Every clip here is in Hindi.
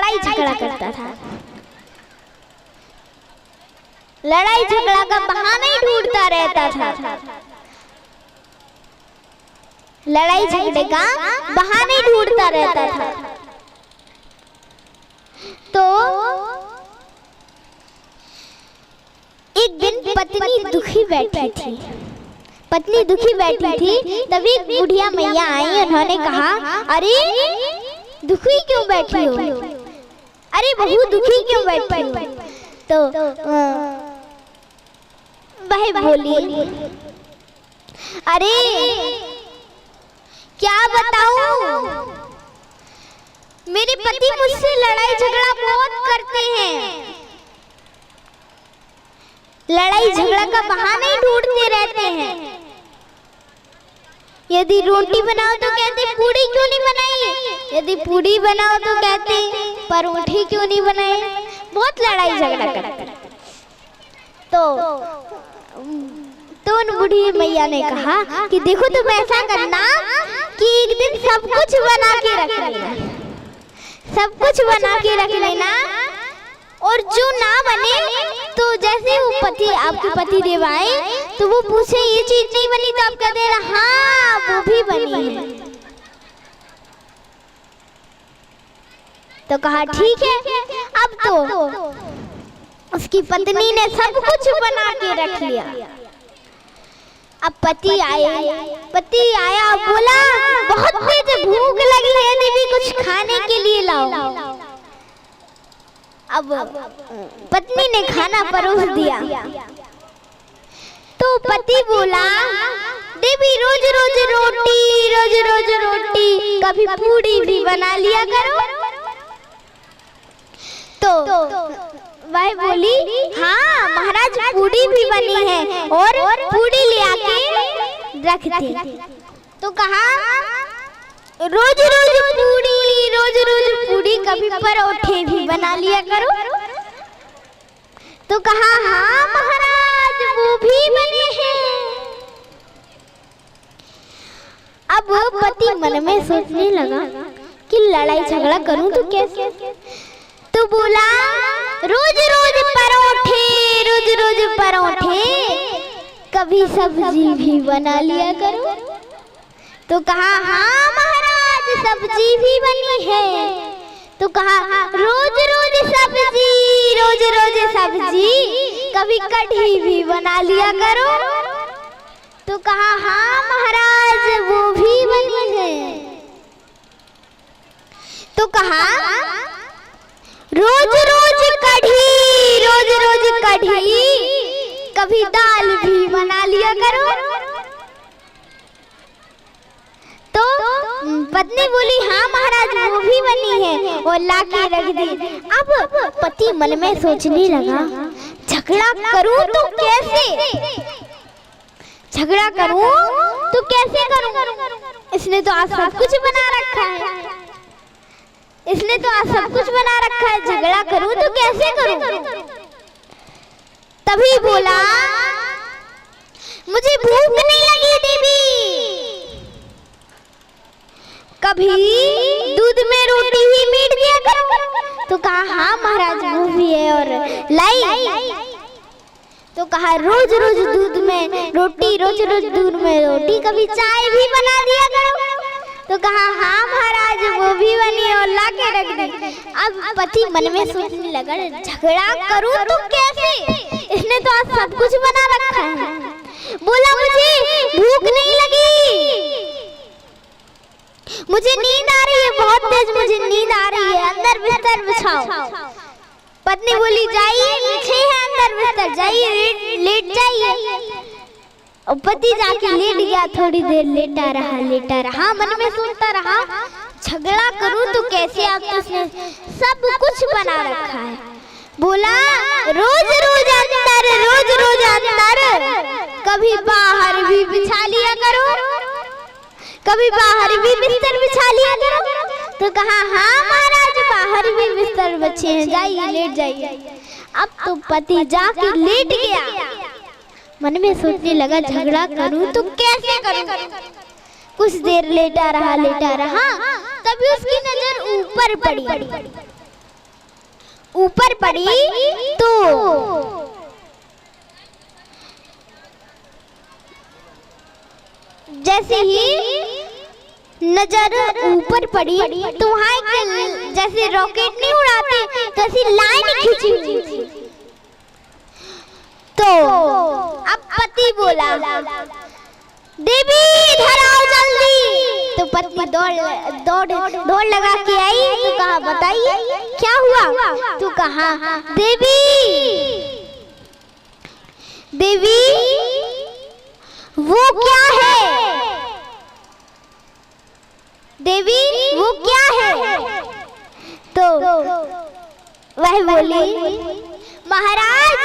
लड़ाई झगड़ा करता था। लड़ाई झगड़ा का बहाना ही ढूंढता रहता था। लड़ाई झगड़े का बहाने ढूंढता रहता था। तो एक दिन पत्नी दुखी बैठी थी। पत्नी दुखी बैठी थी, तभी बुढ़िया मैया आई। उन्होंने कहा, अरे दुखी क्यों बैठी हो? अरे बहू दुखी क्यों बैठी हो? तो वह बोली, अरे क्या बताऊं, मेरे पति मुझसे लड़ाई झगड़ा बहुत करते हैं। लड़ाई झगड़ा का बहाना ही ढूंढते रहते हैं। यदि रोटी बनाओ तो कहते पूड़ी क्यों नहीं बनाई, यदि पूड़ी बनाओ तो कहते परोठे क्यों नहीं बनाए। बहुत लड़ाई झगड़ा करते हैं। तो उन बूढ़ी मैया ने कहा कि देखो तुम ऐसा करना कि एक दिन सब कुछ बना के रख लेना, सब कुछ बना के रख लेना, और जो ना बने तो जैसे वो पति आपके पति देव आए तो वो पूछे ये चीज नहीं बनी तो आप कह देना हाँ वो भी बनी है। तो कहा ठीक है। अब तो उसकी पत्नी ने सब कुछ बना के रख लिया। अब पति आया, बोला बहुत तेज भूख लगी है, देवी कुछ खाने के लिए लाओ। अब पत्नी ने खाना परोस दिया। तो पति बोला, देवी रोज रोज रोटी, कभी पूड़ी भी बना लिया करो। तो वह बोली, हाँ महाराज पूड़ी भी बनी है और पूड़ी ले आके रख दी। तो कहा रोज रोज पूड़ी कभी परोठे भी बना लिया करो। तो कहा हाँ महाराज वो भी बने हैं। अब पति मन में सोचने लगा कि लड़ाई झगड़ा करूं तो कैसे। तो बोला रोज रोज परोठे कभी सब्जी भी बना लिया करो। तो कहा हाँ महाराज सब्जी भी बनी है। तो कहा रोज रोज सब्जी कभी कढ़ी भी बना लिया करो। तो कहा हाँ महाराज वो भी बनी है। तो कहा रोज रोज कढ़ी कभी दाल भी बना लिया करो। तो पत्नी बोली हाँ महाराज वो भी बनी है और ला के रख दी। अब पति मन में सोचने लगा झगड़ा करूं तो कैसे, झगड़ा करूं तो कैसे करूं। इसने तो आज सब कुछ बना रखा है, इसने तो आज सब कुछ बना रखा है, झगड़ा करूं तो कैसे करूं। तभी बोला मुझे भूख नहीं लगी देवी, कभी दूध में रोटी ही मीट दिया करो। तो कहा हाँ महाराज वो भी है और लाई। तो कहा रोज रोज दूध में रोटी कभी चाय भी बना दिया करो। तो कहा हाँ महाराज वो भी बनी और ला के रख दी। अब पति मन में सोचने लगा झगड़ा करूं तो कैसे, इसने तो आज सब कुछ बना रखा है। बोला मुझे भूख नहीं लगी, मुझे नींद आ रही है, बहुत तेज मुझे नींद आ रही है, अंदर बिस्तर बिछाओ। पत्नी बोली जाइए नीचे है अंदर बिस्तर, जाइए लेट जाइए। और पति जाके लेट गया, थोड़ी देर लेटा रहा, मन में सोचता रहा झगड़ा करूं तो कैसे, आप तो उसने सब कुछ बना रखा है। बोला रोज रोज अंदर कभी बाहर भी बिछा लिया करो, कभी बाहर भी बिस्तर बिछा लिया करो। तो कहा हाँ महाराज बाहर भी बिस्तर बचे हैं, जाइए लेट जाइए। अब तो पति जाके लेट गया, मन में सोचने लगा झगड़ा करूं तो कैसे करूं। कुछ देर लेटा रहा, तभी उसकी नजर ऊपर पड़ी। ऊपर पड़ी तो जैसे ही नजर ऊपर पड़ी तो वहाँ जैसे रॉकेट नहीं उड़ाते तो ऐसी लाइन खींची हुई थी। तो अब पति बोला, देवी इधर आओ जल्दी। तो पत्नी दौड़ लगा के आई। तो कहा, बताइए क्या हुआ? तो कहा, देवी वो क्या है? देवी वो क्या है? तो वह बोली, महाराज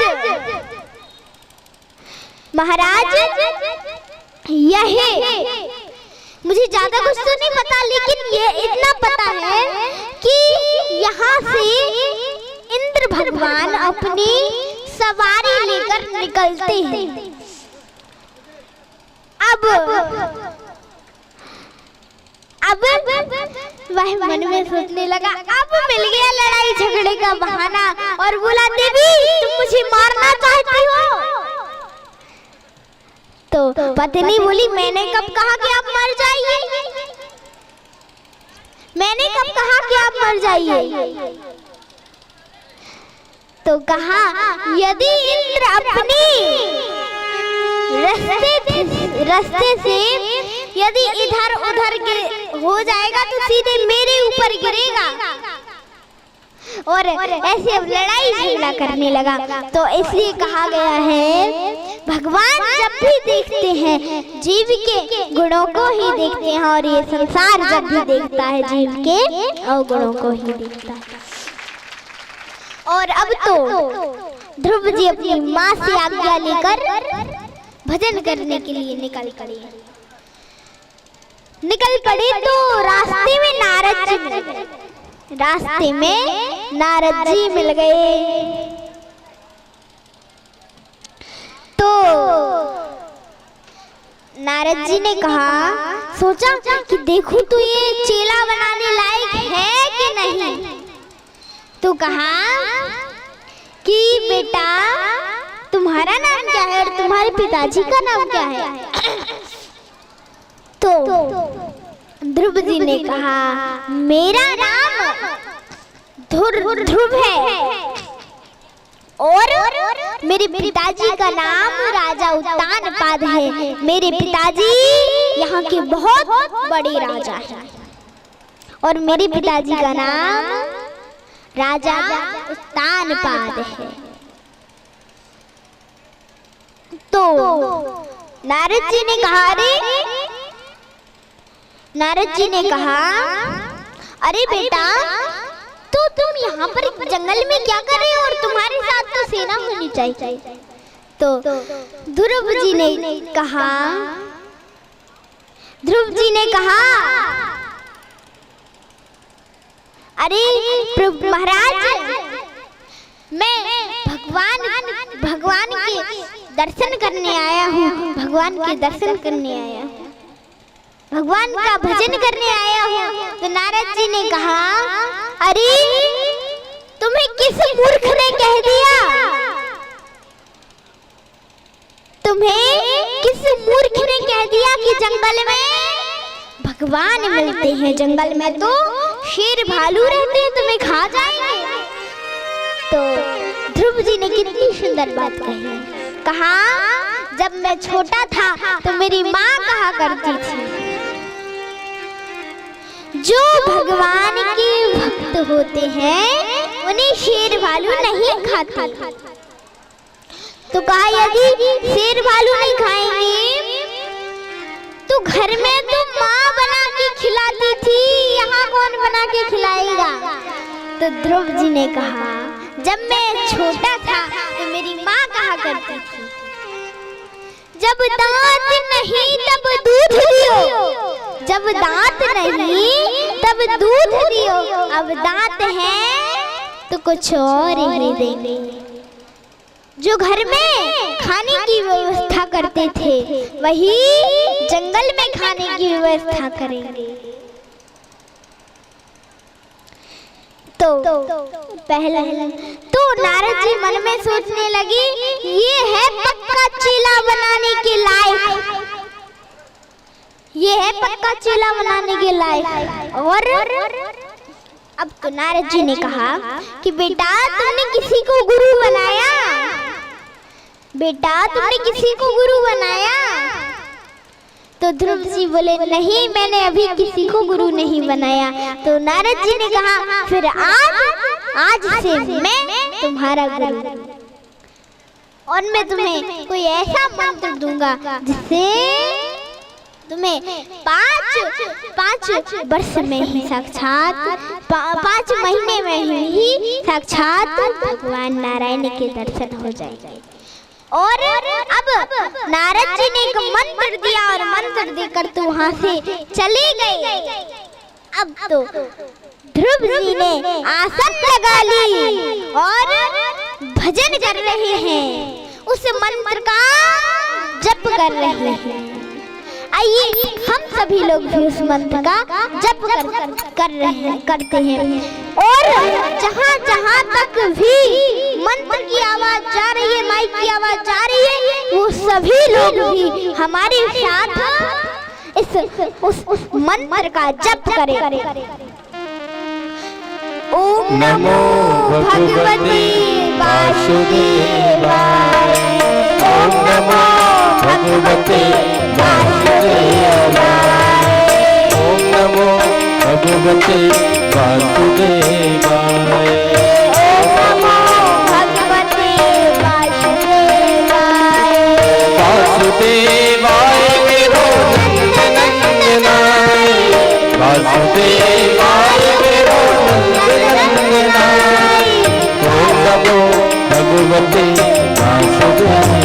यह मुझे ज्यादा कुछ तो नहीं पता, लेकिन ये इतना पता है कि यहाँ से इंद्र भगवान अपनी सवारी लेकर निकलते हैं। अब वह मन में सोचने लगा, अब मिल गया लड़ाई झगड़े का बहाना, और बोला, देवी तुम मुझे मारना चाहती हो? तो पत्नी बोली, मैंने कब कहा कि आप मर जाइए? मैंने कब कहा कि आप मर जाइए? तो कहा, यदि इंद्र अपनी रास्ते से यदि इधर उधर हो जाएगा तो सीधे मेरे ऊपर गिरेगा। और ऐसे लड़ाई झगड़ा करने लगा। तो इसलिए कहा गया है, भगवान जब भी देखते हैं जीव के गुणों को ही देखते हैं, और ये संसार जब भी देखता है जीव के अवगुणों को ही देखता है। और अब तो ध्रुव जी अपनी माँ से आज्ञा लेकर भजन करने के लिए निकल पड़े। तो रास्ते में नारद जी मिल गए। तो नारद जी ने कहा, सोचा कि देखूं तो ये चेला बनाने लायक है कि नहीं। तो कहा कि बेटा तुम्हारा नाम क्या है और तुम्हारे पिताजी का नाम क्या है? तो ध्रुव जी ने कहा, मेरा नाम ध्रुव है और मेरे पिताजी का नाम राजा उत्तानपाद है। मेरे पिताजी यहाँ के बहुत बड़े राजा हैं और मेरे पिताजी का नाम राजा उत्तानपाद है। तो नारद जी ने कहा, अरे बेटा तो तुम यहाँ पर जंगल में क्या कर रहे हो, और तुम्हारे साथ तो सेना होनी चाहिए। तो ध्रुव जी ने कहा, अरे महाराज मैं भगवान के दर्शन करने आया हूँ, भगवान का भजन करने आया हूँ। तो नारद जी ने कहा, अरे तुम्हें किस मूर्ख ने कह दिया, कि जंगल में भगवान मिलते हैं? जंगल में तो शेर भालू रहते हैं, तुम्हें खा जाएंगे। तो ध्रुव जी ने कितनी सुंदर बात कही। कहा, जब मैं छोटा था तो मेरी माँ कहा करती थी, जो भगवान के भक्त होते हैं उन्हें शेर भालू नहीं खाते। तो कहा, यदि शेर भालू नहीं खाएंगे तो घर में तो माँ बना के खिलाती थी, यहाँ कौन बना के खिलाएगा? तो ध्रुव जी ने कहा, जब मैं छोटा था तो मेरी माँ कहा करती थी, जब दांत नहीं तब दूध दियो, जब दांत नहीं तब दूध दियो, अब दांत है तो कुछ और ही देंगे। जो घर में खाने की व्यवस्था करते थे वही जंगल में खाने की व्यवस्था करेंगे। पहले तो नारद जी मन में सोचने लगे, ये है पक्का चेला बनाने के लायक, ये है पक्का चेला बनाने के लायक। और अब तो नारद जी ने कहा कि बेटा तुमने किसी को गुरु बनाया, बेटा तुमने किसी को गुरु बनाया? तो ध्रुव जी बोले नहीं, मैंने अभी किसी को गुरु नहीं बनाया। तो नारद जी ने कहा फिर आज से मैं तुम्हारा गुरु, और मैं तुम्हें कोई ऐसा मंत्र दूंगा जिससे तुम्हें पाँच वर्ष में ही साक्षात 5 महीने में ही साक्षात भगवान नारायण के दर्शन हो जाएंगे। और अब नारद जी ने एक मंत्र दिया और मंत्र देकर तो वहां से चले गए। अब तो ध्रुव जी ने आसन लगा ली और भजन कर रहे हैं, उस मंत्र का जप कर रहे हैं। आइए हम सभी लोग भी उस मंत्र का जप करते हैं। और जहाँ तक भी मंत्र की आवाज जा रही है, माइक की आवाज जा रही है, वो सभी लोग भी हमारे साथ उस मंत्र का जप करें। ओम नमो भगवते वासुदेवाय, ओम नमो भगवते वासुदेवाय, ओम नमो भगवते वासुदेवाय, ओम नमो भगवते वासुदेवाय। वासुदेवाय मेरो नंदनंदनाय, वासुदेवाय मेरो नंदनंदनाय, ओम नमो भगवते वासुदेवाय।